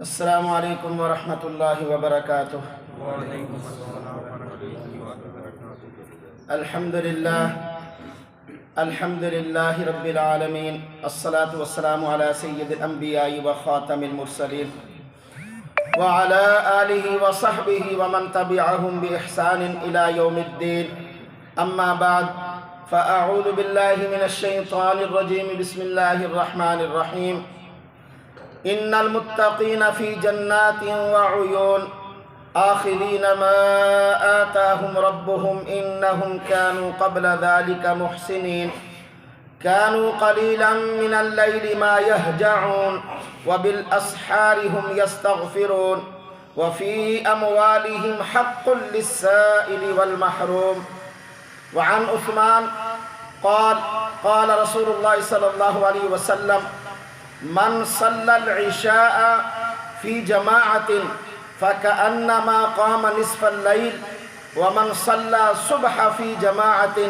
السلام علیکم ورحمۃ اللہ وبرکاتہ۔ الحمد للہ رب العالمین، الصلاة والسلام علی سید الانبیاء وخاتم المرسلین وعلی آلہ وصحبہ ومن تبعہم بإحسان الی یوم الدین، اما بعد فاعوذ باللہ من الشیطان الرجیم، بسم اللہ الرحمن الرحیم۔ ان المتقین فی جنات وعیون آخذین ما آتاہم ربہم انہم کانوا قبل ذلک محسنین کانوا قلیلا من اللیل ما یہجعون وبالاسحار ہم یستغفرون وفی اموالہم حق للسائل والمحروم۔ وعن عثمان قال قال رسول اللہ صلی اللہ علیہ وسلم: من صلى العشاء في جماعة فكأنما قام نصف الليل ومن صلى الصبح في جماعة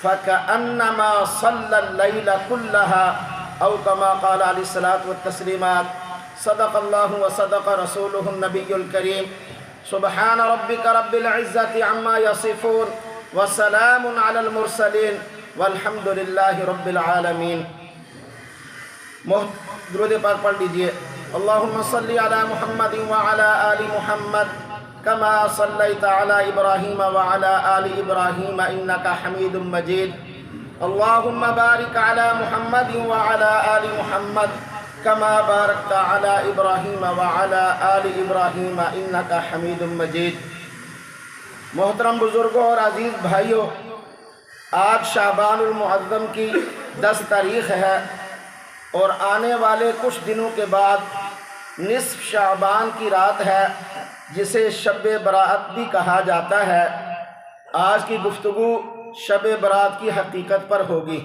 فكأنما صلى الليل كلها، أو كما قال عليه الصلاة والتسليمات۔ صدق الله وصدق رسوله النبي الكريم۔ سبحان ربك رب العزة عما يصفون وسلام على المرسلين والحمد لله رب العالمين۔ درود پاک پڑھ لیجئے۔ اللہم صلی علی محمد وعلی آل محمد کما صلیت علی ابراہیم وعلی آل ابراہیم انکا حمید مجید۔ اللہم بارک علی محمد وعلی آل محمد کما بارکت علی ابراہیم وعلی آل ابراہیم انکا حمید مجید۔ محترم بزرگوں اور عزیز بھائیوں، آج شعبان المعظم کی 10 تاریخ ہے اور آنے والے کچھ دنوں کے بعد نصف شعبان کی رات ہے، جسے شب برات بھی کہا جاتا ہے۔ آج کی گفتگو شب برات کی حقیقت پر ہوگی۔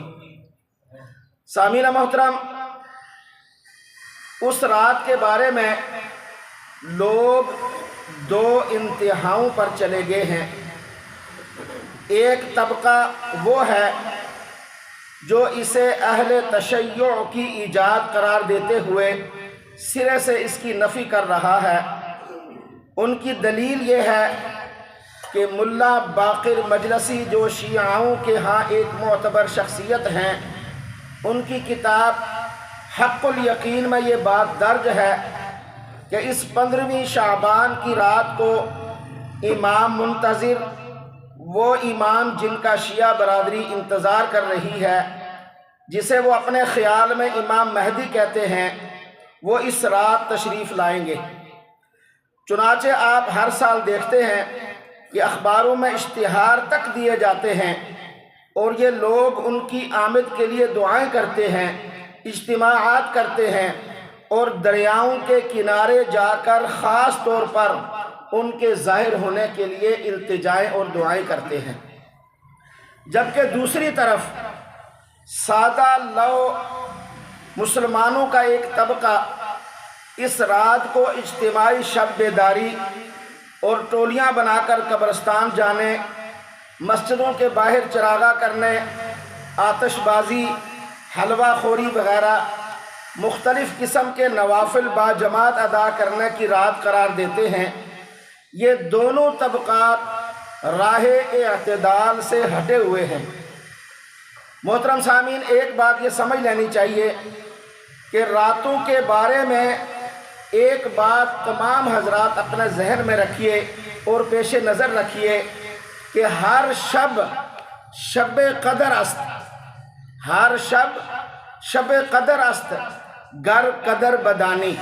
سامعین محترم، اس رات کے بارے میں لوگ 2 انتہاؤں پر چلے گئے ہیں۔ ایک طبقہ وہ ہے جو اسے اہل تشیع کی ایجاد قرار دیتے ہوئے سرے سے اس کی نفی کر رہا ہے۔ ان کی دلیل یہ ہے کہ ملا باقر مجلسی، جو شیعوں کے ہاں ایک معتبر شخصیت ہیں، ان کی کتاب حق الیقین میں یہ بات درج ہے کہ اس 15ویں شعبان کی رات کو امام منتظر، وہ امام جن کا شیعہ برادری انتظار کر رہی ہے، جسے وہ اپنے خیال میں امام مہدی کہتے ہیں، وہ اس رات تشریف لائیں گے۔ چنانچہ آپ ہر سال دیکھتے ہیں کہ اخباروں میں اشتہار تک دیے جاتے ہیں اور یہ لوگ ان کی آمد کے لیے دعائیں کرتے ہیں، اجتماعات کرتے ہیں اور دریاؤں کے کنارے جا کر خاص طور پر ان کے ظاہر ہونے کے لیے التجائیں اور دعائیں کرتے ہیں۔ جبکہ دوسری طرف سادہ لو مسلمانوں کا ایک طبقہ اس رات کو اجتماعی شب بیداری اور ٹولیاں بنا کر قبرستان جانے، مسجدوں کے باہر چراغاں کرنے، آتش بازی، حلوہ خوری وغیرہ مختلف قسم کے نوافل باجماعت ادا کرنے کی رات قرار دیتے ہیں۔ یہ دونوں طبقات راہ اعتدال سے ہٹے ہوئے ہیں۔ محترم سامعین، ایک بات یہ سمجھ لینی چاہیے کہ راتوں کے بارے میں ایک بات تمام حضرات اپنے ذہن میں رکھیے اور پیش نظر رکھیے کہ ہر شب شب قدر است، ہر شب شب قدر است گر قدر بدانی۔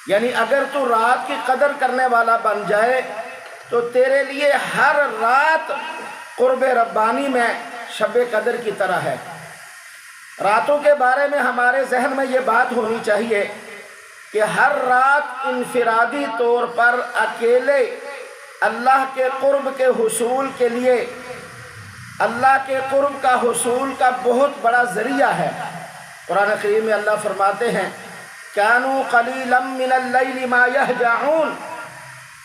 یعنی اگر تو رات کی قدر کرنے والا بن جائے تو تیرے لیے ہر رات قرب ربانی میں شب قدر کی طرح ہے۔ راتوں کے بارے میں ہمارے ذہن میں یہ بات ہونی چاہیے کہ ہر رات انفرادی طور پر اکیلے اللہ کے قرب کے حصول کے لیے، اللہ کے قرب کا حصول کا بہت بڑا ذریعہ ہے۔ قرآن کریم میں اللہ فرماتے ہیں: کانوا قلیلا من اللیل ما یہجعون۔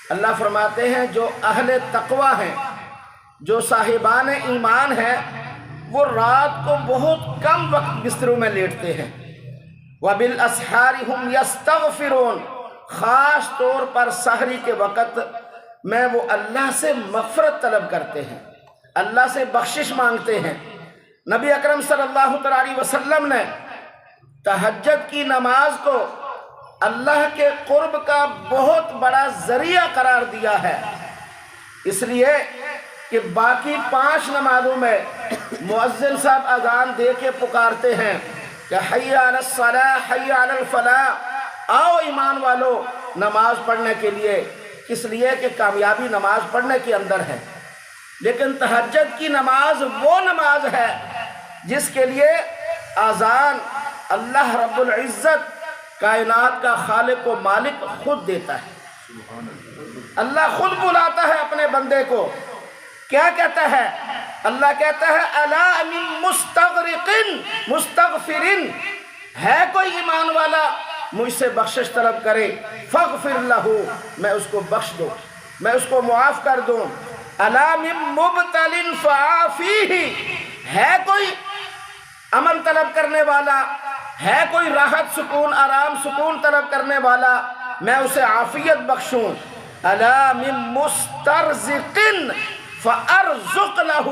اللہ فرماتے ہیں جو اہل تقوی ہیں، جو صاحبان ایمان ہیں، وہ رات کو بہت کم وقت بستروں میں لیٹتے ہیں۔ وَبِالْأَسْحَارِ هُمْ يَسْتَغْفِرُونَ، خاص طور پر سحری کے وقت میں وہ اللہ سے مغفرت طلب کرتے ہیں، اللہ سے بخشش مانگتے ہیں۔ نبی اکرم صلی اللہ علیہ وسلم نے تہجد کی نماز کو اللہ کے قرب کا بہت بڑا ذریعہ قرار دیا ہے، اس لیے کہ باقی 5 نمازوں میں مؤذن صاحب اذان دے کے پکارتے ہیں کہ حی علی الصلاۃ حی علی الفلاح، آؤ ایمان والو نماز پڑھنے کے لیے، اس لیے کہ کامیابی نماز پڑھنے کے اندر ہے۔ لیکن تہجد کی نماز وہ نماز ہے جس کے لیے اذان اللہ رب العزت کائنات کا خالق و مالک خود دیتا ہے، اللہ خود بلاتا ہے اپنے بندے کو۔ کیا کہتا ہے؟ اللہ کہتا ہے الا من مستغرق مستغفر، ہے کوئی ایمان والا مجھ سے بخشش طلب کرے، فاغفر لہ، میں اس کو بخش دوں، میں اس کو معاف کر دوں۔ الا من مبتل فعافیہ، ہے کوئی امن طلب کرنے والا، ہے کوئی راحت سکون آرام سکون طلب کرنے والا، میں اسے عافیت بخشوں۔ الا من مسترزق فارزق لہ،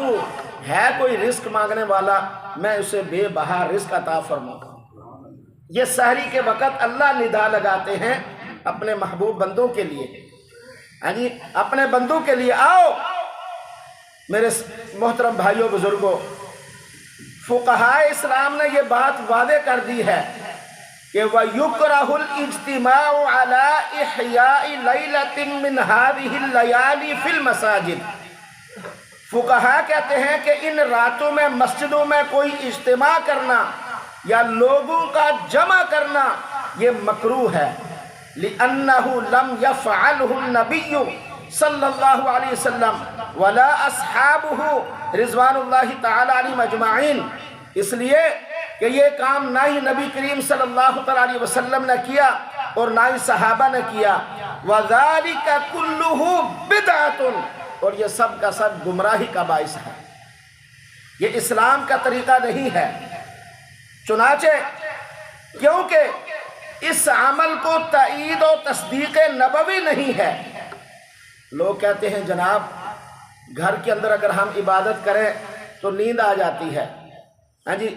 ہے کوئی رزق مانگنے والا، میں اسے بے بہا رزق عطا فرماؤں۔ یہ سحری کے وقت اللہ ندا لگاتے ہیں اپنے محبوب بندوں کے لیے، یعنی اپنے بندوں کے لیے۔ آؤ میرے محترم بھائیوں بزرگوں، فقہائے اسلام نے یہ بات واضح کر دی ہے کہ وَيُكْرَهُ الْاجْتِمَاعُ عَلَىٰ إِحْيَاءِ لَيْلَةٍ مِّنْ هَٰذِهِ اللَّيَالِ فِي الْمَسَاجِدِ، فقہاء کہتے ہیں کہ ان راتوں میں مسجدوں میں کوئی اجتماع کرنا یا لوگوں کا جمع کرنا یہ مکروہ ہے، لِأَنَّهُ لَمْ يَفْعَلْهُ النَّبِيُّ صلی اللہ علیہ وسلم ولا اصحابہ رضوان اللہ تعالی علیہم اجمعین، اس لیے کہ یہ کام نہ ہی نبی کریم صلی اللہ علیہ وسلم نے کیا اور نہ ہی صحابہ نے کیا۔ وَذَلِكَ كُلُّهُ بِدْعَةٌ، اور یہ سب کا سب گمراہی کا باعث ہے، یہ اسلام کا طریقہ نہیں ہے۔ چنانچہ کیونکہ اس عمل کو تائید و تصدیق نبوی نہیں ہے، لوگ کہتے ہیں جناب گھر کے اندر اگر ہم عبادت کریں تو نیند آ جاتی ہے، ہاں جی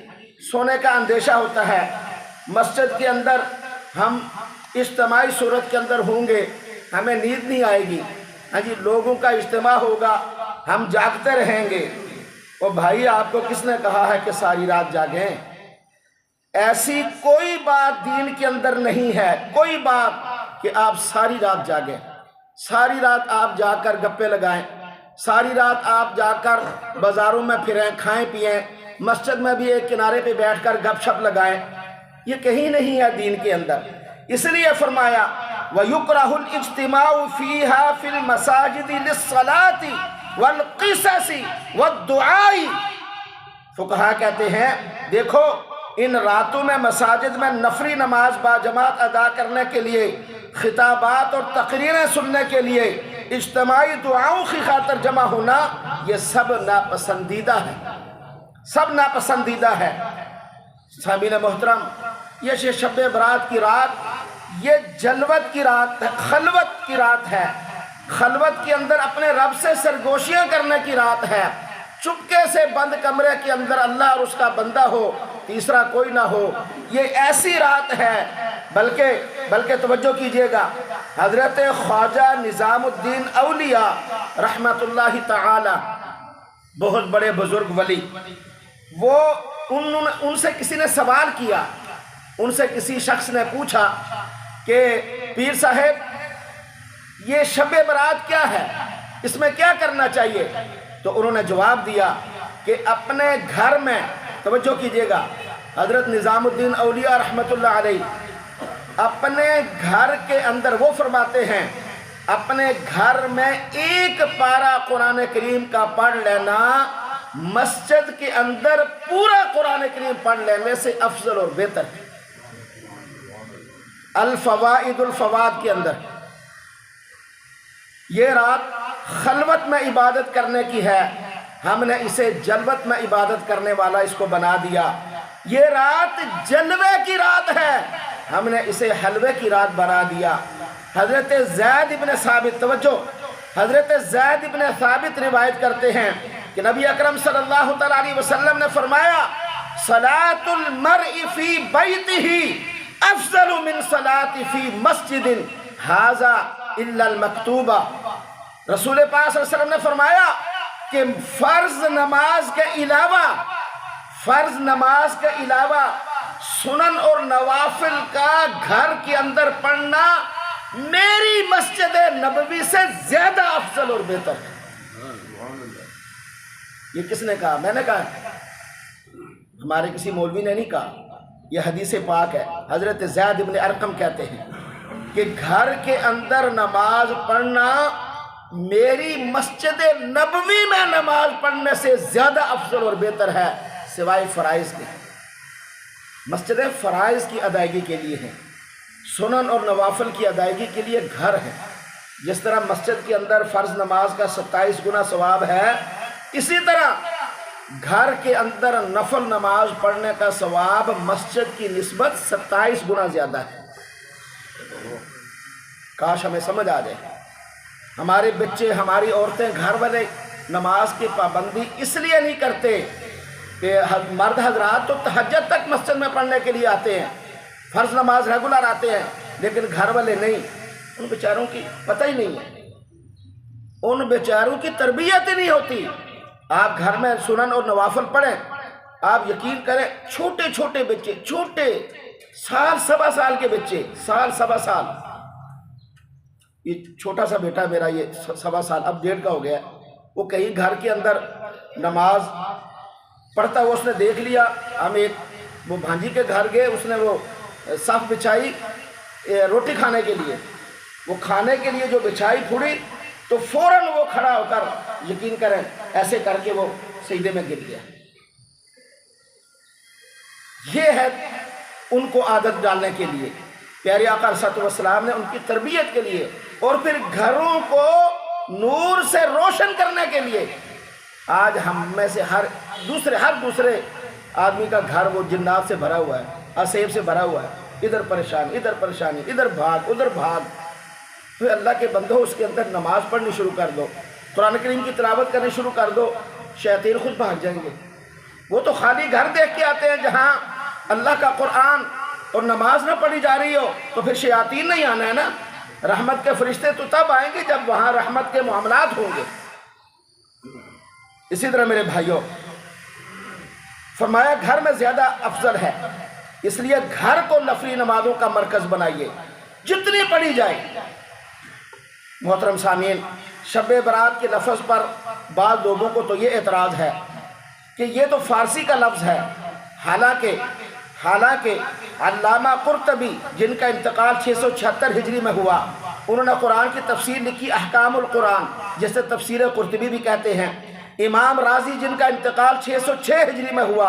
سونے کا اندیشہ ہوتا ہے، مسجد کے اندر ہم اجتماعی صورت کے اندر ہوں گے ہمیں نیند نہیں آئے گی، ہاں جی لوگوں کا اجتماع ہوگا ہم جاگتے رہیں گے۔ اور بھائی آپ کو کس نے کہا ہے کہ ساری رات جاگیں؟ ایسی کوئی بات دین کے اندر نہیں ہے، کوئی بات کہ آپ ساری رات جاگیں، ساری رات آپ جا کر گپے لگائیں، ساری رات آپ جا کر بازاروں میں پھریں کھائیں پئیں، مسجد میں بھی ایک کنارے پہ بیٹھ کر گپ شپ لگائیں، یہ کہیں نہیں ہے دین کے اندر۔ اس لیے فرمایا وَيُكْرَهُ الْاجْتِمَاعُ فِيهَا فِي الْمَسَاجِدِ لِلصَّلَاةِ وَالْقِصَصِ وَالدُّعَاءِ، فقہاء کہتے ہیں دیکھو ان راتوں میں مساجد میں نفری نماز باجماعت ادا کرنے کے لیے، خطابات اور تقریریں سننے کے لیے، اجتماعی دعاؤں کی خاطر جمع ہونا، یہ سب ناپسندیدہ ہے، سب ناپسندیدہ ہے۔ سامعین محترم، یہ شب برات کی رات یہ جلوت کی رات ہے، خلوت کی رات ہے، خلوت کے اندر اپنے رب سے سرگوشیاں کرنے کی رات ہے، چپکے سے بند کمرے کے اندر اللہ اور اس کا بندہ ہو، تیسرا کوئی نہ ہو، یہ ایسی رات ہے۔ بلکہ توجہ کیجئے گا، حضرت خواجہ نظام الدین اولیاء رحمت اللہ تعالی، بہت بڑے بزرگ ولی، وہ ان سے کسی نے سوال کیا، ان سے کسی شخص نے پوچھا کہ پیر صاحب یہ شب برات کیا ہے، اس میں کیا کرنا چاہیے؟ تو انہوں نے جواب دیا کہ اپنے گھر میں، توجہ کیجئے گا، حضرت نظام الدین اولیاء رحمت اللہ علیہ اپنے گھر کے اندر وہ فرماتے ہیں اپنے گھر میں ایک پارہ قرآن کریم کا پڑھ لینا مسجد کے اندر پورا قرآن کریم پڑھ لینے سے افضل اور بہتر ہے۔ الفوائد الفواد کے اندر یہ رات خلوت میں عبادت کرنے کی ہے، ہم نے اسے جلوت میں عبادت کرنے والا اس کو بنا دیا۔ یہ رات جلوے کی رات ہے، ہم نے اسے حلوے کی رات بنا دیا۔ حضرت زید ابن ثابت، توجہ، حضرت زید ابن ثابت روایت کرتے ہیں کہ نبی اکرم صلی اللہ تعالیٰ علیہ وسلم نے فرمایا صلاۃ المرء فی بیتہ افضل من صلاۃ فی مسجد ھذا الا المکتوبہ۔ رسول پاک صلی اللہ علیہ وسلم نے فرمایا کہ فرض نماز کے علاوہ سنن اور نوافل کا گھر کے اندر پڑھنا میری مسجد نبوی سے زیادہ افضل اور بہتر ہے۔ یہ کس نے کہا؟ میں نے کہا، ہمارے کسی مولوی نے نہیں کہا، یہ حدیث پاک ہے۔ حضرت زید ابن ارقم کہتے ہیں کہ گھر کے اندر نماز پڑھنا میری مسجد نبوی میں نماز پڑھنے سے زیادہ افضل اور بہتر ہے، سوائے فرائض کے۔ مسجد فرائض کی ادائیگی کے لیے ہے، سنن اور نوافل کی ادائیگی کے لیے گھر ہے۔ جس طرح مسجد کے اندر فرض نماز کا 27 گنا ثواب ہے، اسی طرح گھر کے اندر نفل نماز پڑھنے کا ثواب مسجد کی نسبت 27 گنا زیادہ ہے۔ کاش ہمیں سمجھ آ جائے۔ ہمارے بچے، ہماری عورتیں، گھر والے نماز کی پابندی اس لیے نہیں کرتے کہ مرد حضرات تو تہجد تک مسجد میں پڑھنے کے لیے آتے ہیں، فرض نماز ریگولر آتے ہیں، لیکن گھر والے نہیں۔ ان بیچاروں کی پتہ ہی نہیں ہے، ان بیچاروں کی تربیت ہی نہیں ہوتی۔ آپ گھر میں سنن اور نوافل پڑھیں، آپ یقین کریں چھوٹے چھوٹے بچے، چھوٹے سال سوا سال کے بچے، سال سوا سال، یہ چھوٹا سا بیٹا میرا یہ سوا سال اب 1.5 کا ہو گیا، وہ کہیں گھر کے اندر نماز پڑھتا ہوا اس نے دیکھ لیا، ہم وہ بھانجی کے گھر گئے، اس نے وہ صف بچھائی روٹی کھانے کے لیے، وہ کھانے کے لیے جو بچھائی پھوڑی تو فوراً وہ کھڑا ہو کر یقین کریں ایسے کر کے وہ سجدے میں گر گیا۔ یہ ہے ان کو عادت ڈالنے کے لیے، پیارے آقا صلی اللہ علیہ وسلم نے ان کی تربیت کے لیے، اور پھر گھروں کو نور سے روشن کرنے کے لیے۔ آج ہم میں سے ہر دوسرے آدمی کا گھر وہ جنات سے بھرا ہوا ہے، اسیب سے بھرا ہوا ہے، ادھر پریشانی، ادھر بھاگ ادھر بھاگ۔ پھر اللہ کے بندو اس کے اندر نماز پڑھنی شروع کر دو، قرآن کریم کی تلاوت کرنی شروع کر دو، شیاطین خود بھاگ جائیں گے۔ وہ تو خالی گھر دیکھ کے آتے ہیں جہاں اللہ کا قرآن اور نماز نہ پڑھی جا رہی ہو، تو پھر شیاطین نہیں آنا ہے نا۔ رحمت کے فرشتے تو تب آئیں گے جب وہاں رحمت کے معاملات ہوں گے۔ اسی طرح میرے بھائیوں، فرمایا گھر میں زیادہ افضل ہے، اس لیے گھر کو نفلی نمازوں کا مرکز بنائیے، جتنی پڑھی جائے۔ محترم سامعین، شب برات کے لفظ پر بعض لوگوں کو تو یہ اعتراض ہے کہ یہ تو فارسی کا لفظ ہے، حالانکہ علامہ قرطبی جن کا انتقال 676 ہجری میں ہوا، انہوں نے قرآن کی تفسیر لکھی احکام القرآن، جسے تفسیر قرطبی بھی کہتے ہیں۔ امام رازی جن کا انتقال 606 ہجری میں ہوا،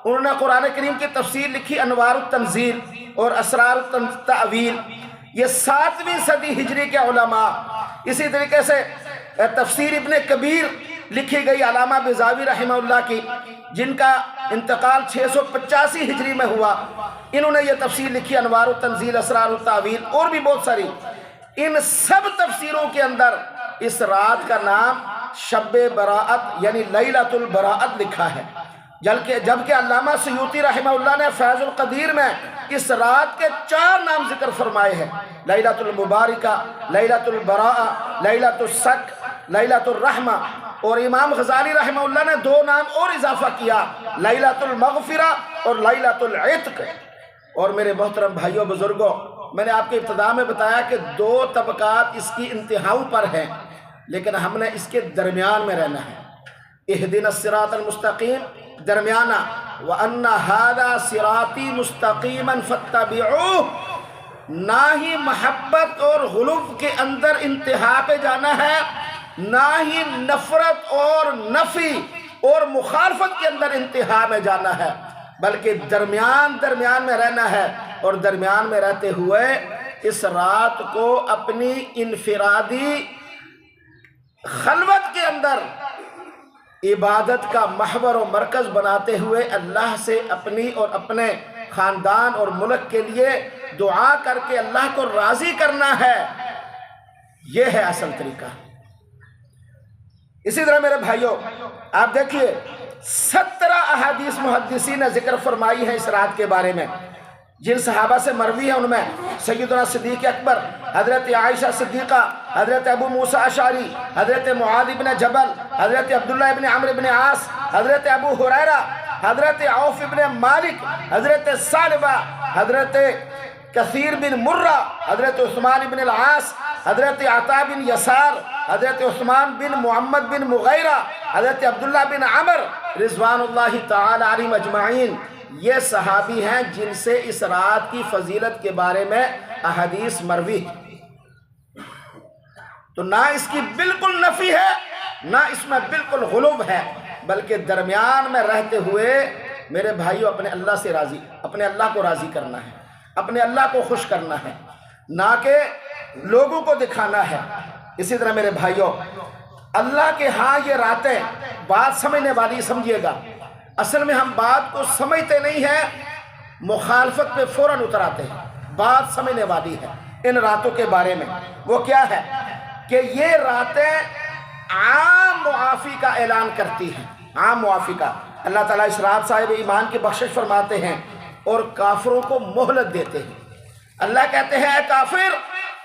انہوں نے قرآن کریم کی تفسیر لکھی انوار التنزیل اور اسرار التعویل۔ یہ 7ویں صدی ہجری کے علماء۔ اسی طریقے سے تفسیر ابن کبیر لکھی گئی علامہ بیضاوی رحمہ اللہ کی، جن کا انتقال 685 ہجری میں ہوا، انہوں نے یہ تفسیر لکھی انوار التنزیل، اسرار التعویل، اور بھی بہت ساری۔ ان سب تفسیروں کے اندر اس رات کا نام شب براءت یعنی لیلۃ البراءت لکھا ہے، جبکہ علامہ سیوطی رحمہ اللہ نے فیض القدیر میں اس رات کے 4 نام ذکر فرمائے ہیں: لیلۃ المبارکہ، لیلۃ البراءہ، لیلۃ السک، لیلۃ الرحمہ۔ اور امام غزالی رحمہ اللہ نے 2 نام اور اضافہ کیا: لیلۃ المغفرہ اور لیلۃ العتق۔ اور میرے محترم بھائیوں بزرگوں، میں نے آپ کے ابتدا میں بتایا کہ 2 طبقات اس کی انتہاؤں پر ہیں، لیکن ہم نے اس کے درمیان میں رہنا ہے۔ اہدنا الصراط المستقیم، درمیانہ، وَأَنَّ هَذَا صِرَاطِي مُسْتَقِيمًا فَاتَّبِعُوهُ۔ نہ ہی محبت اور غلو کے اندر انتہا پہ جانا ہے، نہ ہی نفرت اور نفی اور مخالفت کے اندر انتہا میں جانا ہے، بلکہ درمیان میں رہنا ہے۔ اور درمیان میں رہتے ہوئے اس رات کو اپنی انفرادی خلوت کے اندر عبادت کا محور و مرکز بناتے ہوئے اللہ سے اپنی اور اپنے خاندان اور ملک کے لیے دعا کر کے اللہ کو راضی کرنا ہے، یہ ہے اصل طریقہ۔ اسی طرح میرے بھائیوں آپ دیکھیے 17 احادیث محدثین نے ذکر فرمائی ہے اس رات کے بارے میں، جن صحابہ سے مروی ہے ان میں سیدنا صدیق اکبر، حضرت عائشہ صدیقہ، حضرت ابو موسیٰ اشعری، حضرت معاذ بن جبل، حضرت عبداللہ بن عمرو بن عاص، حضرت ابو ہریرہ، حضرت عوف بن مالک، حضرت ثعلبہ، حضرت کثیر بن مرہ، حضرت عثمان بن العاص، حضرت عطا بن یسار، حضرت عثمان بن محمد بن مغیرہ، حضرت عبداللہ بن عمر رضوان اللہ تعالی علیہم اجمعین، یہ صحابی ہیں جن سے اس رات کی فضیلت کے بارے میں احادیث مروی ہے۔ تو نہ اس کی بالکل نفی ہے، نہ اس میں بالکل غلو ہے، بلکہ درمیان میں رہتے ہوئے میرے بھائیوں اپنے اللہ سے راضی، اپنے اللہ کو راضی کرنا ہے، اپنے اللہ کو خوش کرنا ہے، نہ کہ لوگوں کو دکھانا ہے۔ اسی طرح میرے بھائیوں اللہ کے ہاں یہ راتیں بات سمجھنے والی سمجھیے گا، اصل میں ہم بات کو سمجھتے نہیں ہیں، مخالفت پہ فوراً اتر آتے ہیں۔ بات سمجھنے والی ہے ان راتوں کے بارے میں، وہ کیا ہے کہ یہ راتیں عام معافی کا اعلان کرتی ہیں، عام معافی کا۔ اللہ تعالیٰ اس رات صاحب ایمان کی بخشش فرماتے ہیں اور کافروں کو مہلت دیتے ہیں۔ اللہ کہتے ہیں اے کافر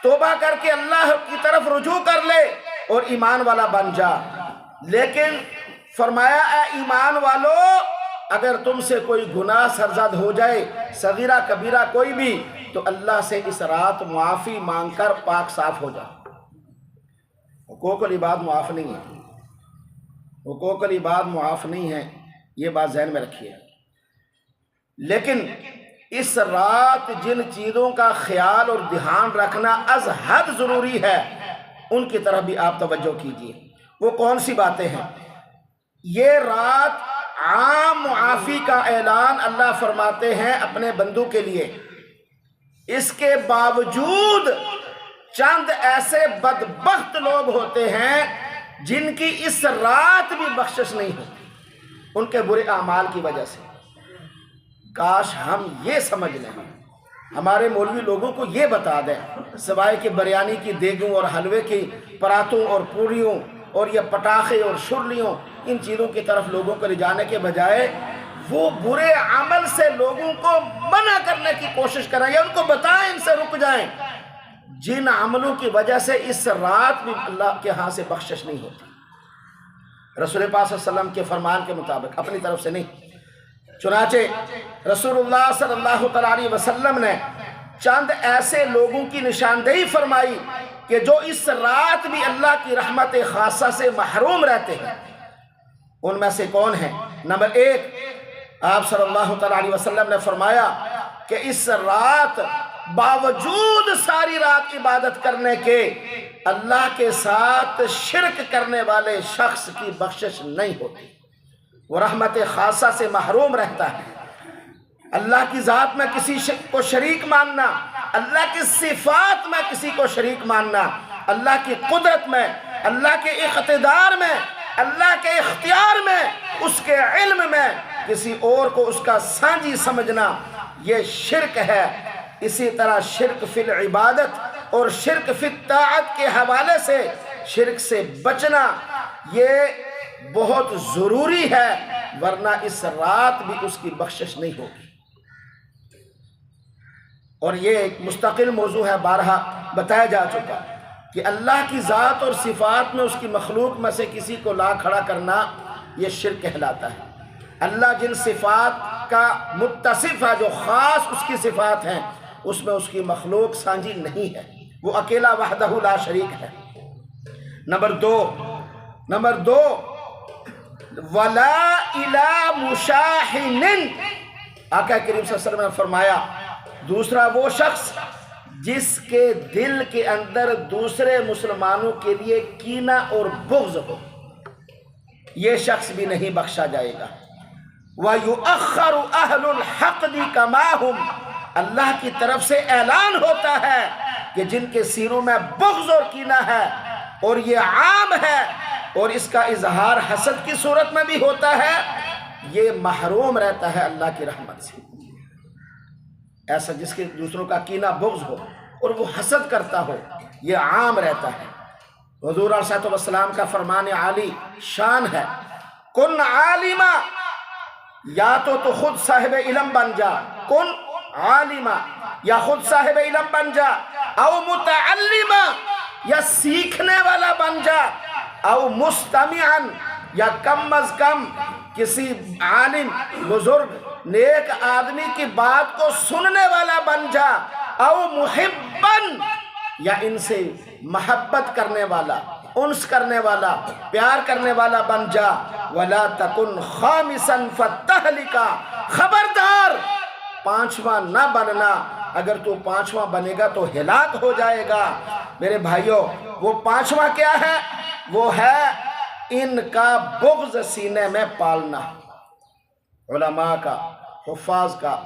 توبہ کر کے اللہ کی طرف رجوع کر لے اور ایمان والا بن جا، لیکن فرمایا اے ایمان والو اگر تم سے کوئی گناہ سرزد ہو جائے، صغیرہ کبیرہ کوئی بھی، تو اللہ سے اس رات معافی مانگ کر پاک صاف ہو جا۔ حقوق العباد معاف نہیں ہے، حقوق العباد معاف نہیں ہے، یہ بات ذہن میں رکھیے۔ لیکن اس رات جن چیزوں کا خیال اور دھیان رکھنا از حد ضروری ہے ان کی طرف بھی آپ توجہ کیجیے۔ وہ کون سی باتیں ہیں؟ یہ رات عام معافی کا اعلان اللہ فرماتے ہیں اپنے بندوں کے لیے، اس کے باوجود چند ایسے بدبخت لوگ ہوتے ہیں جن کی اس رات بھی بخشش نہیں ہوتی ان کے برے اعمال کی وجہ سے۔ کاش ہم یہ سمجھ لیں، ہمارے مولوی لوگوں کو یہ بتا دیں، سوائے کہ بریانی کی دیگوں اور حلوے کی پراتوں اور پوریوں اور یہ پٹاخے اور شرلیوں ان چیزوں کی طرف لوگوں کو لے جانے کے بجائے وہ برے عمل سے لوگوں کو منع کرنے کی کوشش کریں یا ان کو بتائیں ان سے رک جائیں جن عملوں کی وجہ سے اس رات بھی اللہ کے ہاں سے بخشش نہیں ہوتی، رسول پاک صلی اللہ علیہ وسلم کے فرمان کے مطابق، اپنی طرف سے نہیں۔ چنانچہ رسول اللہ صلی اللہ علیہ وسلم نے چند ایسے لوگوں کی نشاندہی فرمائی کہ جو اس رات بھی اللہ کی رحمت خاصہ سے محروم رہتے ہیں۔ ان میں سے کون ہیں؟ نمبر 1، آپ صلی اللہ علیہ وسلم نے فرمایا کہ اس رات باوجود ساری رات عبادت کرنے کے اللہ کے ساتھ شرک کرنے والے شخص کی بخشش نہیں ہوتی، وہ رحمت خاصہ سے محروم رہتا ہے۔ اللہ کی ذات میں کسی کو شریک ماننا، اللہ کی صفات میں کسی کو شریک ماننا، اللہ کی قدرت میں، اللہ کے اقتدار میں، اللہ کے اختیار میں، اس کے علم میں کسی اور کو اس کا سانجی سمجھنا، یہ شرک ہے۔ اسی طرح شرک فی العبادت اور شرک فی الطاعت کے حوالے سے شرک سے بچنا یہ بہت ضروری ہے، ورنہ اس رات بھی اس کی بخشش نہیں ہوگی۔ اور یہ ایک مستقل موضوع ہے، بارہا بتایا جا چکا کہ اللہ کی ذات اور صفات میں اس کی مخلوق میں سے کسی کو لا کھڑا کرنا یہ شرک کہلاتا ہے۔ اللہ جن صفات کا متصف ہے، جو خاص اس کی صفات ہیں، اس میں اس کی مخلوق سانجی نہیں ہے، وہ اکیلا وحدہ لا شریک ہے۔ نمبر دو وَلَا إِلَى مُشَاحِنٍ، آقا کریم صلی اللہ علیہ وسلم نے فرمایا دوسرا وہ شخص جس کے دل کے اندر دوسرے مسلمانوں کے لیے کینہ اور بغض ہو، یہ شخص بھی نہیں بخشا جائے گا۔ وَيُؤَخَّرُ أَهْلُ الْحَقْدِ كَمَا هُمْ، اللہ کی طرف سے اعلان ہوتا ہے کہ جن کے سینوں میں بغض اور کینہ ہے اور یہ عام ہے اور اس کا اظہار حسد کی صورت میں بھی ہوتا ہے، یہ محروم رہتا ہے اللہ کی رحمت سے۔ ایسا جس کے دوسروں کا کینہ بغض ہو اور وہ حسد کرتا ہو، یہ عام رہتا ہے۔ حضور علیہ الصلوۃ والسلام کا فرمان عالی شان ہے، کن عالما، یا تو خود صاحب علم بن جا، کن عالما، یا خود صاحب علم بن جا، او متعلما، یا سیکھنے والا بن جا، او مستمعا، یا کم از کم کسی عالم بزرگ نیک آدمی کی بات کو سننے والا بن جا، او محبن، یا ان سے محبت کرنے والا، انس کرنے والا، پیار کرنے والا بن جا، ولا تکن خامسا فتہلکا، خبردار پانچواں نہ بننا، اگر تو پانچواں بنے گا تو ہلاک ہو جائے گا۔ میرے بھائیوں، وہ پانچواں کیا ہے؟ وہ ہے ان کا بغض سینے میں پالنا، علماء کا، حفاظ کا،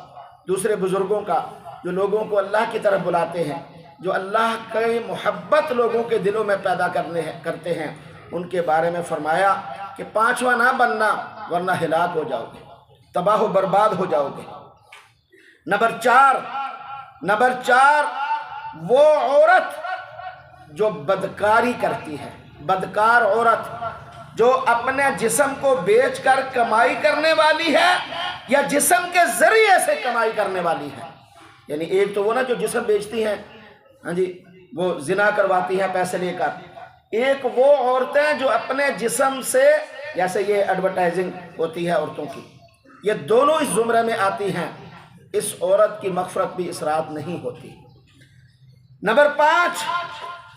دوسرے بزرگوں کا، جو لوگوں کو اللہ کی طرف بلاتے ہیں، جو اللہ کی محبت لوگوں کے دلوں میں پیدا کرتے ہیں، ان کے بارے میں فرمایا کہ پانچواں نہ بننا ورنہ ہلاک ہو جاؤ گے، تباہ و برباد ہو جاؤ گے۔ نمبر چار وہ عورت جو بدکاری کرتی ہے، بدکار عورت جو اپنے جسم کو بیچ کر کمائی کرنے والی ہے یا جسم کے ذریعے سے کمائی کرنے والی ہے۔ یعنی ایک تو وہ نا جو جسم بیچتی ہیں، ہاں جی، وہ زنا کرواتی ہیں پیسے لے کر، ایک وہ عورتیں جو اپنے جسم سے، جیسے یہ ایڈورٹائزنگ ہوتی ہے عورتوں کی، یہ دونوں اس زمرے میں آتی ہیں، اس عورت کی مغفرت بھی اس رات نہیں ہوتی۔ نمبر 5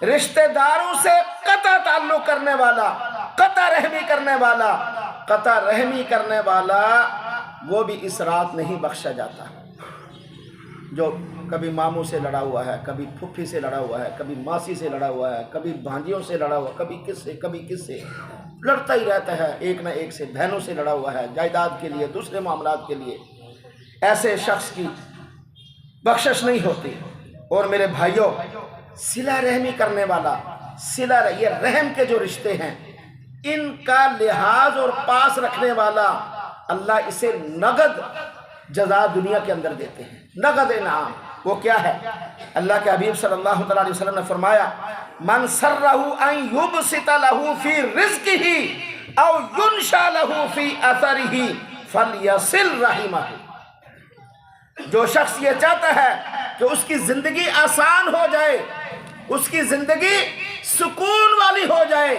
رشتہ داروں سے قطع تعلق کرنے والا، قطع رحمی کرنے والا، وہ بھی اس رات نہیں بخشا جاتا۔ جو کبھی ماموں سے لڑا ہوا ہے، کبھی پھپھی سے لڑا ہوا ہے، کبھی ماسی سے لڑا ہوا ہے، کبھی بھانجیوں سے لڑا ہوا، کبھی کس سے لڑتا ہی رہتا ہے، ایک نہ ایک سے، بہنوں سے لڑا ہوا ہے، جائیداد کے لیے، دوسرے معاملات کے لیے، ایسے شخص کی بخشش نہیں ہوتی۔ اور میرے بھائیوں، صلہ رحمی کرنے والا، یہ رحم کے جو رشتے ہیں، ان کا لحاظ اور پاس رکھنے والا، اللہ اسے نقد جزا دنیا کے اندر دیتے ہیں، نقد انعام۔ وہ کیا ہے؟ اللہ کے حبیب صلی اللہ علیہ وسلم نے فرمایا، من سرہ ان یبسط لہ فی رزقہ او ینشا لہ فی اثرہ فلیصل رحمہ۔ جو شخص یہ چاہتا ہے کہ اس کی زندگی آسان ہو جائے، اس کی زندگی سکون والی ہو جائے،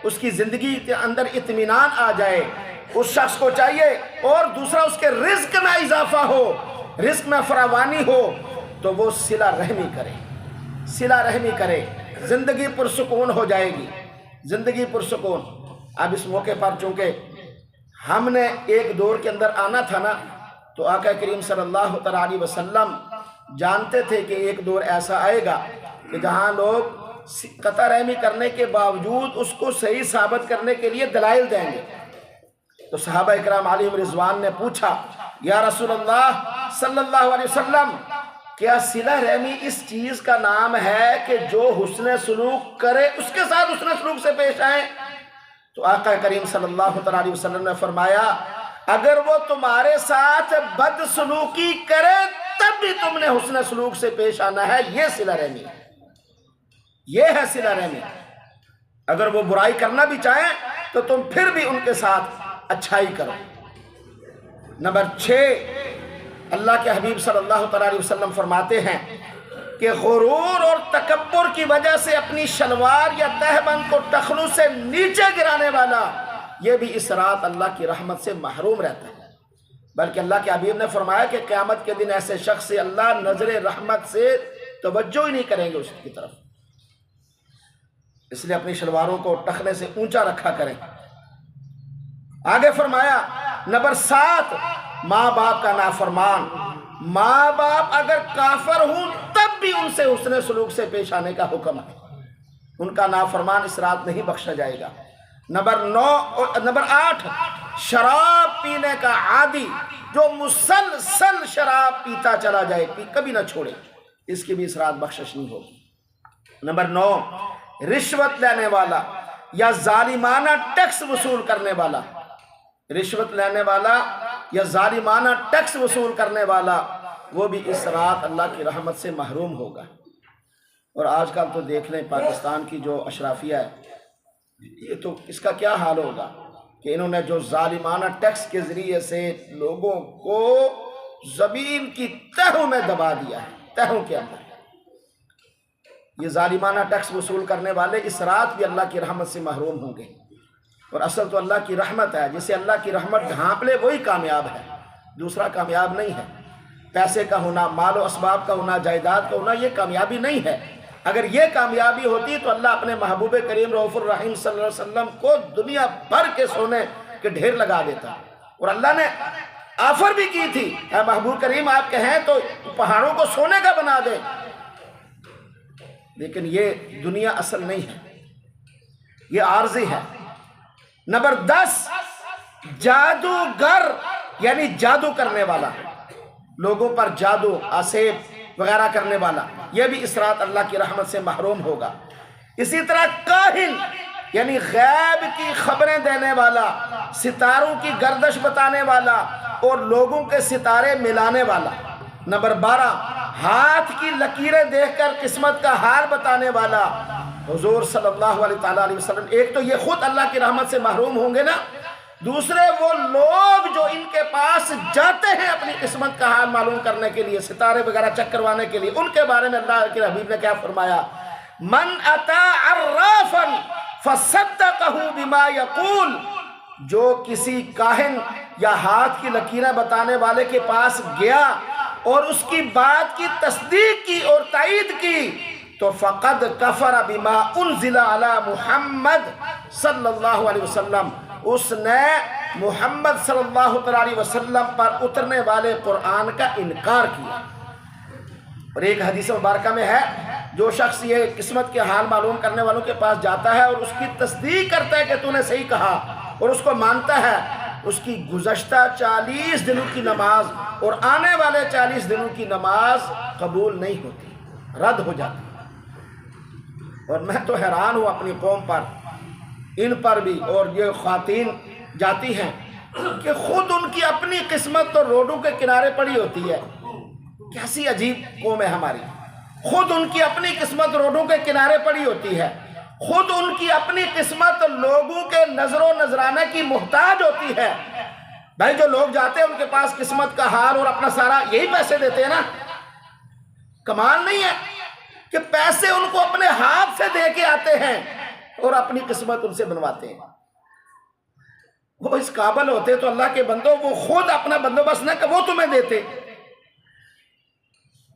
اس کی زندگی کے اندر اطمینان آ جائے، اس شخص کو چاہیے، اور دوسرا اس کے رزق میں اضافہ ہو، رزق میں فراوانی ہو، تو وہ صلہ رحمی کرے، زندگی پرسکون ہو جائے گی، زندگی پرسکون۔ اب اس موقع پر چونکہ ہم نے ایک دور کے اندر آنا تھا نا، تو آقا کریم صلی اللہ علیہ وسلم جانتے تھے کہ ایک دور ایسا آئے گا کہ جہاں لوگ قطع رحمی کرنے کے باوجود اس کو صحیح ثابت کرنے کے لیے دلائل دیں گے۔ تو صحابہ اکرام علیہم رضوان نے پوچھا، یا رسول اللہ صلی اللہ علیہ وسلم، کیا صلہ رحمی اس چیز کا نام ہے کہ جو حسن سلوک کرے اس کے ساتھ حسن سلوک سے پیش آئے؟ تو آقا کریم صلی اللہ علیہ وسلم نے فرمایا، اگر وہ تمہارے ساتھ بد سلوکی کرے تب بھی تم نے حسن سلوک سے پیش آنا ہے، یہ صلہ رحمی ہے، یہ ہے صلہ رحمی۔ اگر وہ برائی کرنا بھی چاہیں تو تم پھر بھی ان کے ساتھ اچھائی کرو۔ نمبر 6 اللہ کے حبیب صلی اللہ علیہ وسلم فرماتے ہیں کہ غرور اور تکبر کی وجہ سے اپنی شلوار یا تہبند کو ٹخنوں سے نیچے گرانے والا، یہ بھی اس رات اللہ کی رحمت سے محروم رہتا ہے۔ بلکہ اللہ کے حبیب نے فرمایا کہ قیامت کے دن ایسے شخص سے اللہ نظر رحمت سے توجہ ہی نہیں کریں گے اس کی طرف، اس لیے اپنی شلواروں کو ٹخنے سے اونچا رکھا کریں۔ آگے فرمایا نمبر 7 ماں باپ کا نافرمان، ماں باپ اگر کافر ہوں تب بھی ان سے حسن سلوک سے پیش آنے کا حکم ہے، ان کا نافرمان اس رات نہیں بخشا جائے گا۔ نمبر 8 شراب پینے کا عادی، جو مسلسل شراب پیتا چلا جائے، کبھی نہ چھوڑے، اس کی بھی اس رات بخشش نہیں ہوگی۔ نمبر 9 رشوت لینے والا یا ظالمانہ ٹیکس وصول کرنے والا، رشوت لینے والا یا ظالمانہ ٹیکس وصول کرنے والا، وہ بھی اس رات اللہ کی رحمت سے محروم ہوگا۔ اور آج کل تو دیکھ لیں پاکستان کی جو اشرافیہ ہے، یہ تو اس کا کیا حال ہوگا کہ انہوں نے جو ظالمانہ ٹیکس کے ذریعے سے لوگوں کو زمین کی تہوں میں دبا دیا ہے، تہوں کے اندر۔ یہ ظالمانہ ٹیکس وصول کرنے والے اس رات بھی اللہ کی رحمت سے محروم ہوں گے۔ اور اصل تو اللہ کی رحمت ہے، جسے اللہ کی رحمت ڈھانپ لے وہی کامیاب ہے، دوسرا کامیاب نہیں ہے۔ پیسے کا ہونا، مال و اسباب کا ہونا، جائیداد کا ہونا، یہ کامیابی نہیں ہے۔ اگر یہ کامیابی ہوتی تو اللہ اپنے محبوب کریم رؤوف الرحیم صلی اللہ علیہ وسلم کو دنیا بھر کے سونے کے ڈھیر لگا دیتا۔ اور اللہ نے آفر بھی کی تھی، اے محبوب کریم آپ کہیں تو پہاڑوں کو سونے کا بنا دے، لیکن یہ دنیا اصل نہیں ہے، یہ عارضی ہے۔ نمبر 10، جادوگر یعنی جادو کرنے والا، لوگوں پر جادو آسیب وغیرہ کرنے والا، یہ بھی اس رات اللہ کی رحمت سے محروم ہوگا۔ اسی طرح کاہن یعنی غیب کی خبریں دینے والا، ستاروں کی گردش بتانے والا اور لوگوں کے ستارے ملانے والا۔ نمبر 12، ہاتھ کی لکیریں دیکھ کر قسمت کا حال بتانے والا، حضور صلی اللہ علیہ وسلم۔ ایک تو یہ خود اللہ کی رحمت سے محروم ہوں گے نا، دوسرے وہ لوگ جو ان کے پاس جاتے ہیں اپنی قسمت کا حال معلوم کرنے کے لیے، ستارے وغیرہ چیک کروانے کے لیے، ان کے بارے میں اللہ کے حبیب نے کیا فرمایا؟ من اتی عرافا فصدقہ بما یقول، جو کسی کاہن یا ہاتھ کی لکیریں بتانے والے کے پاس گیا اور اس کی بات کی تصدیق کی اور تائید کی تو فقد کفر بما انزل علی محمد صلی اللہ علیہ وسلم، اس نے محمد صلی اللہ علیہ وسلم پر اترنے والے قرآن کا انکار کیا۔ اور ایک حدیث مبارکہ میں ہے، جو شخص یہ قسمت کے حال معلوم کرنے والوں کے پاس جاتا ہے اور اس کی تصدیق کرتا ہے کہ تو نے صحیح کہا اور اس کو مانتا ہے، اس کی گزشتہ 40 دنوں کی نماز اور آنے والے 40 دنوں کی نماز قبول نہیں ہوتی، رد ہو جاتی۔ اور میں تو حیران ہوں اپنی قوم پر، ان پر بھی، اور یہ خواتین جاتی ہیں کہ خود ان کی اپنی قسمت تو روڈوں کے کنارے پڑی ہوتی ہے۔ کیسی عجیب قوم ہے ہماری، خود ان کی اپنی قسمت روڈوں کے کنارے پڑی ہوتی ہے، خود ان کی اپنی قسمت لوگوں کے نظر و نذرانے کی محتاج ہوتی ہے۔ بھائی جو لوگ جاتے ہیں ان کے پاس قسمت کا حال اور اپنا سارا یہی پیسے دیتے ہیں نا، کمال نہیں ہے کہ پیسے ان کو اپنے ہاتھ سے دے کے آتے ہیں اور اپنی قسمت ان سے بنواتے ہیں۔ وہ اس قابل ہوتے تو اللہ کے بندوں وہ خود اپنا بندوبست نہ کہ وہ تمہیں دیتے،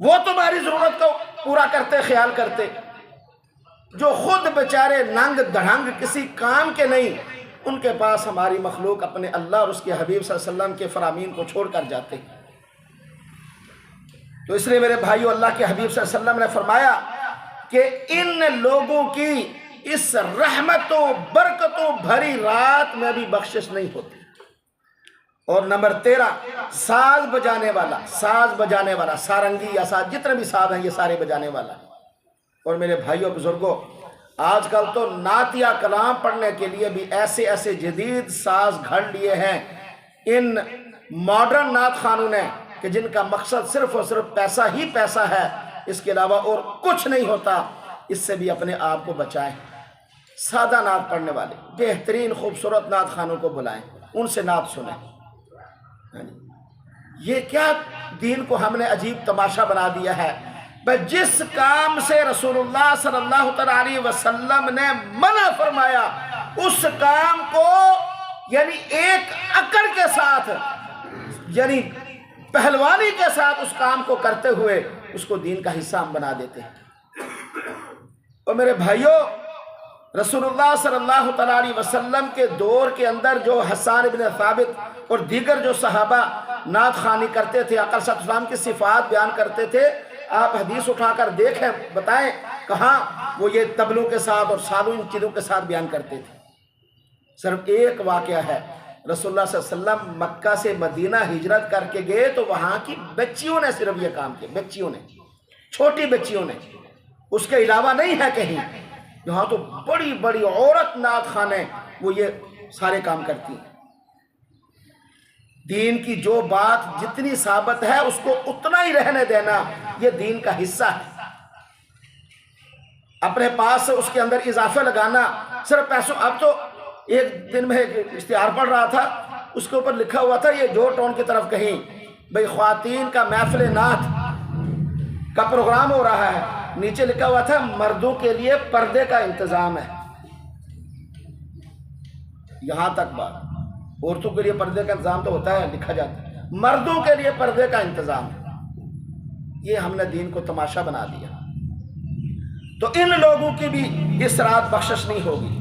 وہ تمہاری ضرورت کو پورا کرتے، خیال کرتے۔ جو خود بیچارے ننگ دھڑنگ کسی کام کے نہیں، ان کے پاس ہماری مخلوق اپنے اللہ اور اس کے حبیب صلی اللہ علیہ وسلم کے فرامین کو چھوڑ کر جاتے۔ تو اس لیے میرے بھائیو، اللہ کے حبیب صلی اللہ علیہ وسلم نے فرمایا کہ ان لوگوں کی اس رحمتوں برکتوں بھری رات میں بھی بخشش نہیں ہوتی۔ اور نمبر 13، ساز بجانے والا، ساز بجانے والا، سارنگی یا ساز، جتنے بھی ساز ہیں یہ سارے بجانے والا۔ اور میرے بھائیوں بزرگوں، آج کل تو نعتیہ کلام پڑھنے کے لیے بھی ایسے ایسے جدید ساز گھڑ لیے ہیں ان ماڈرن نعت خانوں نے کہ جن کا مقصد صرف اور صرف پیسہ ہی پیسہ ہے، اس کے علاوہ اور کچھ نہیں ہوتا۔ اس سے بھی اپنے آپ کو بچائیں۔ سادہ نعت پڑھنے والے بہترین خوبصورت نعت خانوں کو بلائیں، ان سے نعت سنیں۔ یہ کیا دین کو ہم نے عجیب تماشا بنا دیا ہے۔ جس کام سے رسول اللہ صلی اللہ علیہ وسلم نے منع فرمایا، اس کام کو یعنی ایک اکڑ کے ساتھ، یعنی پہلوانی کے ساتھ اس کام کو کرتے ہوئے اس کو دین کا حصہ ہم بنا دیتے ہیں۔ اور میرے بھائیوں، رسول اللہ صلی اللہ علیہ وسلم کے دور کے اندر جو حسان ابن ثابت اور دیگر جو صحابہ نعت خوانی کرتے تھے، آقا صلی اللہ علیہ وسلم کی صفات بیان کرتے تھے، آپ حدیث اٹھا کر دیکھیں، بتائیں کہاں وہ یہ طبلوں کے ساتھ اور سادوں ان چیزوں کے ساتھ بیان کرتے تھے۔ صرف ایک واقعہ ہے، رسول اللہ صلی اللہ علیہ وسلم مکہ سے مدینہ ہجرت کر کے گئے تو وہاں کی بچیوں نے صرف یہ کام کیا، بچیوں نے، چھوٹی بچیوں نے، اس کے علاوہ نہیں ہے کہیں۔ یہاں تو بڑی بڑی عورت نعت خانے وہ یہ سارے کام کرتی ہیں۔ دین کی جو بات جتنی ثابت ہے اس کو اتنا ہی رہنے دینا، یہ دین کا حصہ ہے۔ اپنے پاس سے اس کے اندر اضافہ لگانا صرف پیسوں، اب تو ایک دن میں ایک اشتہار پڑھ رہا تھا، اس کے اوپر لکھا ہوا تھا، یہ جو ٹاؤن کی طرف کہیں بھئی خواتین کا محفل نعت کا پروگرام ہو رہا ہے، نیچے لکھا ہوا تھا مردوں کے لیے پردے کا انتظام ہے۔ یہاں تک بات، عورتوں کے لیے پردے کا انتظام تو ہوتا ہے، لکھا جاتا ہے، مردوں کے لیے پردے کا انتظام ہے۔ یہ ہم نے دین کو تماشا بنا دیا، تو ان لوگوں کی بھی اس رات بخشش نہیں ہوگی۔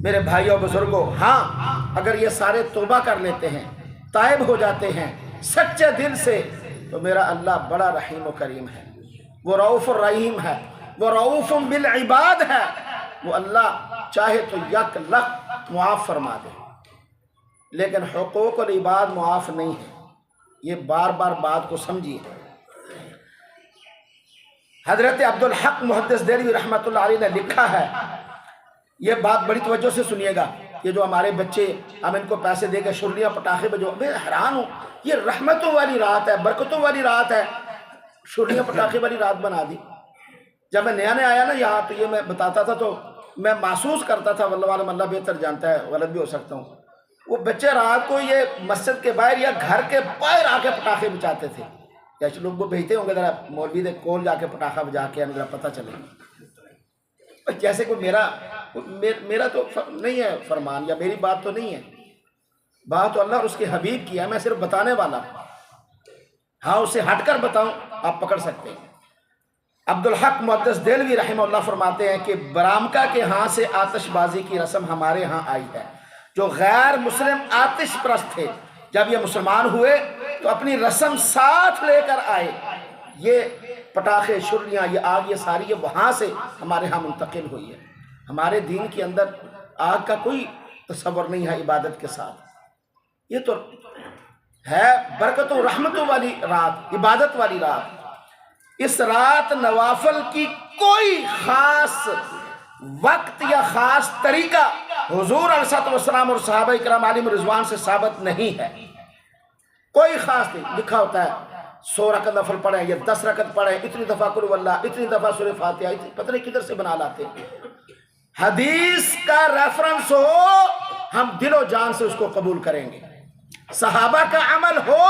میرے بھائیوں بزرگوں، ہاں اگر یہ سارے توبہ کر لیتے ہیں، تائب ہو جاتے ہیں سچے دل سے، تو میرا اللہ بڑا رحیم و کریم ہے، وہ رؤوف الرحیم ہے، وہ رؤوف بالعباد ہے، وہ اللہ چاہے تو یک لخت معاف فرما دے، لیکن حقوق العباد معاف نہیں ہے۔ یہ بار بار بات کو سمجھیے۔ حضرت عبدالحق محدث دہلوی رحمۃ اللہ علیہ نے لکھا ہے، یہ بات بڑی توجہ سے سنیے گا، یہ جو ہمارے بچے ہم ان کو پیسے دے کے شرلیاں پٹاخے بجو، میں حیران ہوں، یہ رحمتوں والی رات ہے، برکتوں والی رات ہے، شرلیاں پٹاخے والی رات بنا دی۔ جب میں نیا نیا آیا نا یہاں، تو یہ میں بتاتا تھا تو میں محسوس کرتا تھا، واللہ عالم اللہ بہتر جانتا ہے، غلط بھی ہو سکتا ہوں، وہ بچے رات کو یہ مسجد کے باہر یا گھر کے باہر آ کے پٹاخے بچاتے تھے۔ ایسے لوگ وہ بھیجتے ہوں گے ذرا مولوی دے کون جا کے پٹاخہ بجا کے ذرا پتہ چلے، جیسے کوئی میرا تو نہیں ہے فرمان، یا میری بات تو نہیں ہے، بات تو اللہ اور اس کے حبیب کی ہے، میں صرف بتانے والا ہوں۔ ہاں اسے ہٹ کر بتاؤں آپ پکڑ سکتے ہیں۔ عبدالحق محدث دہلوی رحمہ اللہ فرماتے ہیں کہ برامکا کے ہاں سے آتش بازی کی رسم ہمارے ہاں آئی ہے۔ جو غیر مسلم آتش پرست تھے، جب یہ مسلمان ہوئے تو اپنی رسم ساتھ لے کر آئے، یہ پٹاخے شرلیاں یہ آگ یہ ساری یہ وہاں سے ہمارے ہاں منتقل ہوئی ہے۔ ہمارے دین کے اندر آگ کا کوئی تصور نہیں ہے عبادت کے ساتھ، یہ تو ہے برکتوں رحمتوں والی رات، عبادت والی رات۔ اس رات نوافل کی کوئی خاص وقت یا خاص طریقہ حضور علیہ السلام اور صحابہ کرام علیہم رضوان سے ثابت نہیں ہے، کوئی خاص نہیں۔ لکھا ہوتا ہے 100 رکعت نفل پڑھیں یا 10 رکعت پڑھیں، اتنی دفعہ قل واللہ، اتنی دفعہ سورہ فاتحہ، پتہ نہیں کدھر سے بنا لاتے۔ حدیث کا ریفرنس ہو ہم دل و جان سے اس کو قبول کریں گے، صحابہ کا عمل ہو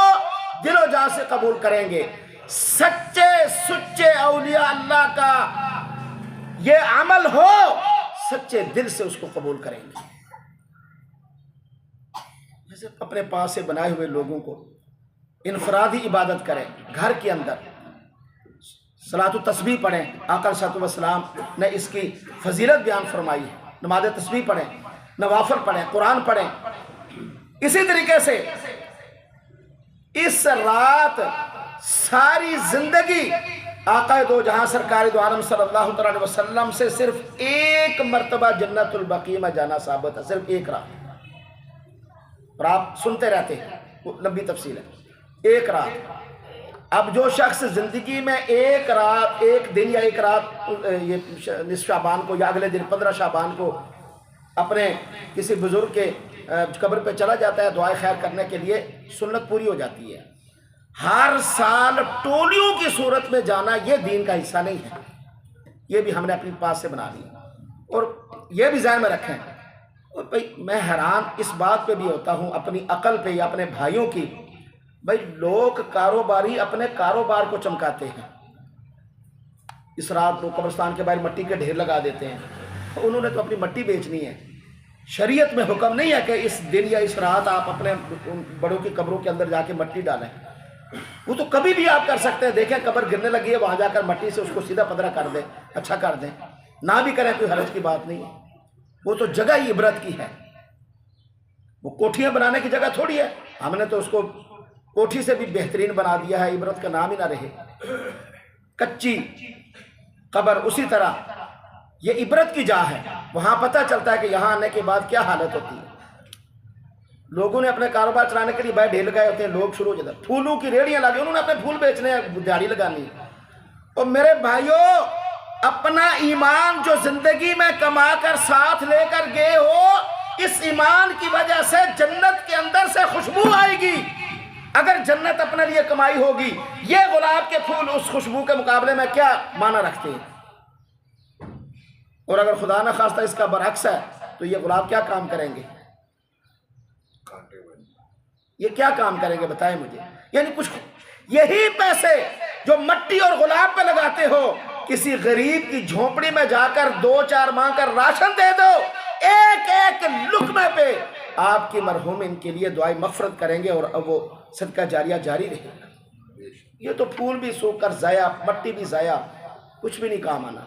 دل و جان سے قبول کریں گے، سچے سچے اولیاء اللہ کا یہ عمل ہو سچے دل سے اس کو قبول کریں گے۔ جیسے اپنے پاس سے بنائے ہوئے لوگوں کو انفرادی عبادت کریں، گھر کے اندر صلاۃ و تسبیح پڑھیں، آقا صلی اللہ علیہ وسلم نے اس کی فضیلت بیان فرمائی ہے، نماز تسبیح پڑھیں، نوافل پڑھیں، قرآن پڑھیں۔ اسی طریقے سے اس رات ساری زندگی آقا دو جہاں سرکار دو عالم صلی اللہ علیہ وسلم سے صرف ایک مرتبہ جنت البقیع میں جانا ثابت ہے، صرف ایک رات، اور آپ سنتے رہتے ہیں، وہ لمبی تفصیل ہے، ایک رات۔ اب جو شخص زندگی میں ایک رات، ایک دن یا ایک رات یہ نصف شعبان کو یا اگلے دن 15 شعبان کو اپنے کسی بزرگ کے قبر پہ چلا جاتا ہے دعائے خیر کرنے کے لیے، سنت پوری ہو جاتی ہے۔ ہر سال ٹولیوں کی صورت میں جانا یہ دین کا حصہ نہیں ہے، یہ بھی ہم نے اپنی پاس سے بنا لی، اور یہ بھی ذہن میں رکھیں۔ اور بھائی میں حیران اس بات پہ بھی ہوتا ہوں اپنی عقل پہ یا اپنے بھائیوں کی، بھائی لوگ کاروباری اپنے کاروبار کو چمکاتے ہیں، اس رات کو قبرستان کے باہر مٹی کے ڈھیر لگا دیتے ہیں، انہوں نے تو اپنی مٹی بیچنی ہے۔ شریعت میں حکم نہیں ہے کہ اس دن یا اس رات آپ اپنے بڑوں کی قبروں کے اندر جا کے مٹی ڈالیں، وہ تو کبھی بھی آپ کر سکتے ہیں۔ دیکھیں قبر گرنے لگی ہے، وہاں جا کر مٹی سے اس کو سیدھا پدرا کر دیں، اچھا کر دیں، نہ بھی کریں کوئی حرج کی بات نہیں ہے، وہ تو جگہ ہی عبرت کی ہے، وہ کوٹھیاں بنانے کی جگہ تھوڑی ہے، ہم نے تو اس کو کوٹھی سے بھی بہترین بنا دیا ہے، عبرت کا نام ہی نہ رہے۔ کچی قبر اسی طرح یہ عبرت کی جا ہے، وہاں پتہ چلتا ہے کہ یہاں آنے کے بعد کیا حالت ہوتی ہے۔ لوگوں نے اپنے کاروبار چلانے کے لیے باہر ڈھیر لگائے ہوتے ہیں، لوگ شروع ہو جاتے ہیں، پھولوں کی ریڑیاں لگی، انہوں نے اپنے پھول بیچنے ہیں، دیہڑی لگانی ہے۔ اور میرے بھائیوں، اپنا ایمان جو زندگی میں کما کر ساتھ لے کر گئے ہو، اس ایمان کی وجہ سے جنت کے اندر سے خوشبو آئے گی، اگر جنت اپنے لیے کمائی ہوگی، یہ گلاب کے پھول اس خوشبو کے مقابلے میں کیا معنی رکھتے ہیں؟ اور اگر خدا نہ خواستہ اس کا برعکس ہے تو یہ گلاب کیا کام کریں گے؟ یہ کیا کام کریں گے بتائیں مجھے؟ یعنی کچھ یہی پیسے جو مٹی اور گلاب پہ لگاتے ہو، کسی غریب کی جھونپڑی میں جا کر 2-4 مانگ کر راشن دے دو، ایک ایک لقمے پہ آپ کی مرحوم ان کے لیے دعائیں مغفرت کریں گے اور اب وہ صدقہ جاریہ جاری رہے گا۔ یہ تو پھول بھی سوکھ کر ضائع، مٹی بھی ضائع، کچھ بھی نہیں کام آنا۔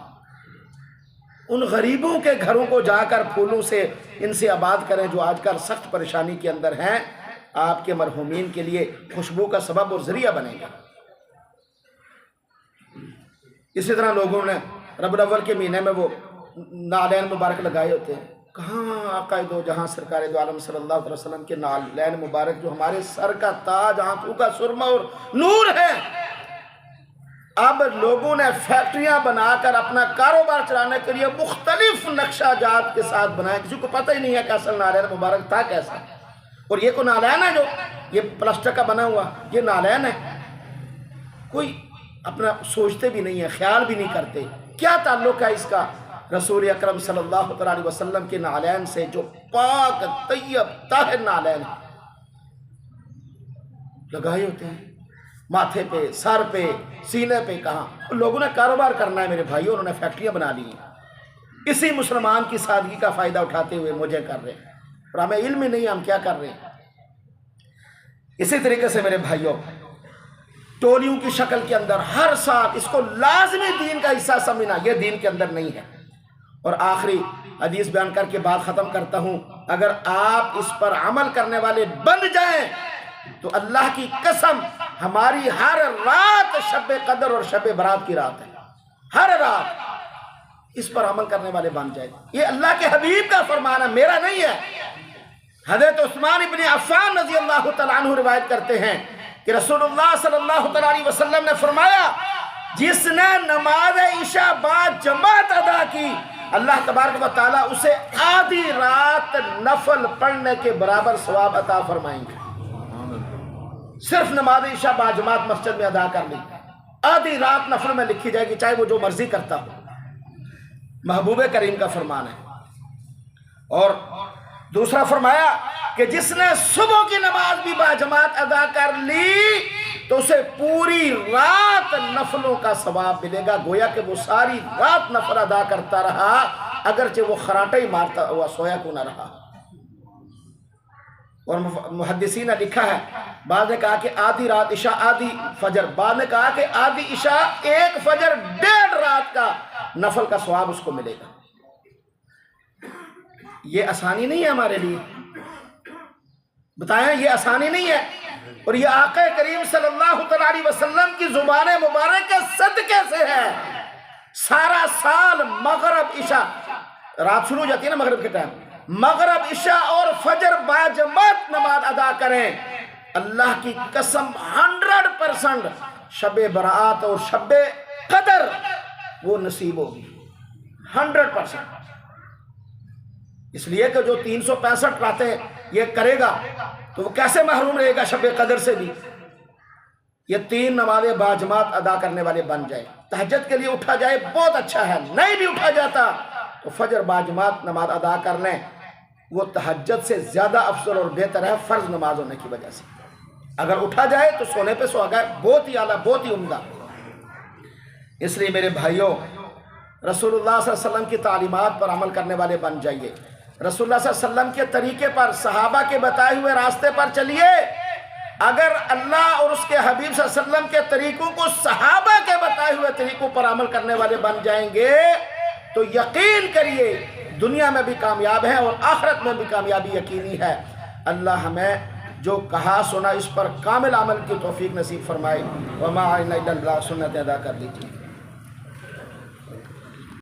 ان غریبوں کے گھروں کو جا کر پھولوں سے ان سے آباد کریں جو آج کل سخت پریشانی کے اندر ہیں، آپ کے مرحومین کے لیے خوشبو کا سبب اور ذریعہ بنے گا۔ اسی طرح لوگوں نے ربیع الاول کے مہینے میں وہ نالین مبارک لگائے ہوتے ہیں۔ کہاں آقا دو جہاں سرکار دو عالم صلی اللہ علیہ وسلم کے نالین مبارک جو ہمارے سر کا تاج، آنکھوں کا سرمہ اور نور ہے۔ اب لوگوں نے فیکٹریاں بنا کر اپنا کاروبار چلانے کے لیے مختلف نقشہ جات کے ساتھ بنائے، کسی کو پتہ ہی نہیں ہے کہ اصل نالین مبارک تھا کیسا۔ اور یہ کوئی نالین ہے جو یہ پلاسٹر کا بنا ہوا، یہ نالین ہے؟ کوئی اپنا سوچتے بھی نہیں ہے، خیال بھی نہیں کرتے کیا تعلق ہے اس کا رسول اکرم صلی اللہ علیہ وسلم کے نالین سے، جو پاک طیب طاہر نالین لگائے ہوتے ہیں ماتھے پہ، سر پہ، سینے پہ۔ کہاں لوگوں نے کاروبار کرنا ہے میرے بھائیوں، انہوں نے فیکٹریاں بنا لی ہیں، اسی مسلمان کی سادگی کا فائدہ اٹھاتے ہوئے مجھے کر رہے ہیں، اور ہمیں علم ہی نہیں ہم کیا کر رہے ہیں۔ اسی طریقے سے میرے بھائیوں، ٹولیوں کی شکل کے اندر ہر سال اس کو لازمی دین کا حصہ سمجھنا، یہ دین کے اندر نہیں ہے۔ اور آخری حدیث بیان کر کے بات ختم کرتا ہوں، اگر آپ اس پر عمل کرنے والے بن جائیں تو اللہ کی قسم ہماری ہر رات شب قدر اور شب برات کی رات ہے، ہر رات اس پر عمل کرنے والے بن جائیں۔ یہ اللہ کے حبیب کا فرمان ہے، میرا نہیں ہے۔ حضرت عثمان ابن عفان رضی اللہ تعالیٰ عنہ روایت کرتے ہیں کہ رسول اللہ صلی اللہ علیہ وسلم نے فرمایا، جس نے نماز عشاء بعد جماعت ادا کی، اللہ تبارک و تعالیٰ اسے آدھی رات نفل پڑھنے کے برابر ثواب عطا فرمائیں گے۔ صرف نماز عشاء بعد جماعت مسجد میں ادا کر لی، آدھی رات نفل میں لکھی جائے گی، چاہے وہ جو مرضی کرتا ہو۔ محبوب کریم کا فرمان ہے۔ اور دوسرا فرمایا کہ جس نے صبح کی نماز بھی با جماعت ادا کر لی تو اسے پوری رات نفلوں کا ثواب ملے گا، گویا کہ وہ ساری رات نفل ادا کرتا رہا، اگرچہ وہ خراٹے ہی مارتا ہوا سویا کیوں نہ رہا۔ اور محدثین نے لکھا ہے، بعض نے کہا کہ آدھی رات عشاء آدھی فجر، بعض نے کہا کہ آدھی عشاء 1 فجر 1.5 رات کا نفل کا ثواب اس کو ملے گا۔ یہ آسانی نہیں ہے ہمارے لیے، بتائیں یہ آسانی نہیں ہے۔ اور یہ آقا کریم صلی اللہ علیہ وسلم کی زبان مبارک کے صدقے سے ہے۔ سارا سال مغرب عشاء، رات شروع ہو جاتی ہے نا مغرب کے ٹائم، مغرب عشاء اور فجر باجماعت نماز ادا کریں، اللہ کی قسم 100% شب برات اور شب قدر وہ نصیب ہوگی، 100%۔ اس لیے کہ جو 365 راتیں یہ کرے گا تو وہ کیسے محروم رہے گا شب قدر سے بھی؟ یہ 3 نمازیں باجماعت ادا کرنے والے بن جائے، تہجد کے لیے اٹھا جائے بہت اچھا ہے، نہیں بھی اٹھا جاتا تو فجر باجماعت نماز ادا کر لیں، وہ تہجد سے زیادہ افضل اور بہتر ہے فرض نماز ہونے کی وجہ سے۔ اگر اٹھا جائے تو سونے پہ سہاگا ہے، بہت ہی اعلیٰ، بہت ہی عمدہ۔ اس لیے میرے بھائیوں، رسول اللہ صلی اللہ علیہ وسلم کی تعلیمات پر عمل کرنے والے بن جائیے، رسول اللہ صلی اللہ علیہ وسلم کے طریقے پر، صحابہ کے بتائے ہوئے راستے پر چلیے۔ اگر اللہ اور اس کے حبیب صلی اللہ علیہ وسلم کے طریقوں کو صحابہ کے بتائے ہوئے طریقوں پر عمل کرنے والے بن جائیں گے تو یقین کریے دنیا میں بھی کامیاب ہیں اور آخرت میں بھی کامیابی یقینی ہے۔ اللہ ہمیں جو کہا سنا اس پر کامل عمل کی توفیق نصیب فرمائے۔ وما علینا الا البلاغ، سنت ادا کر لیجیے۔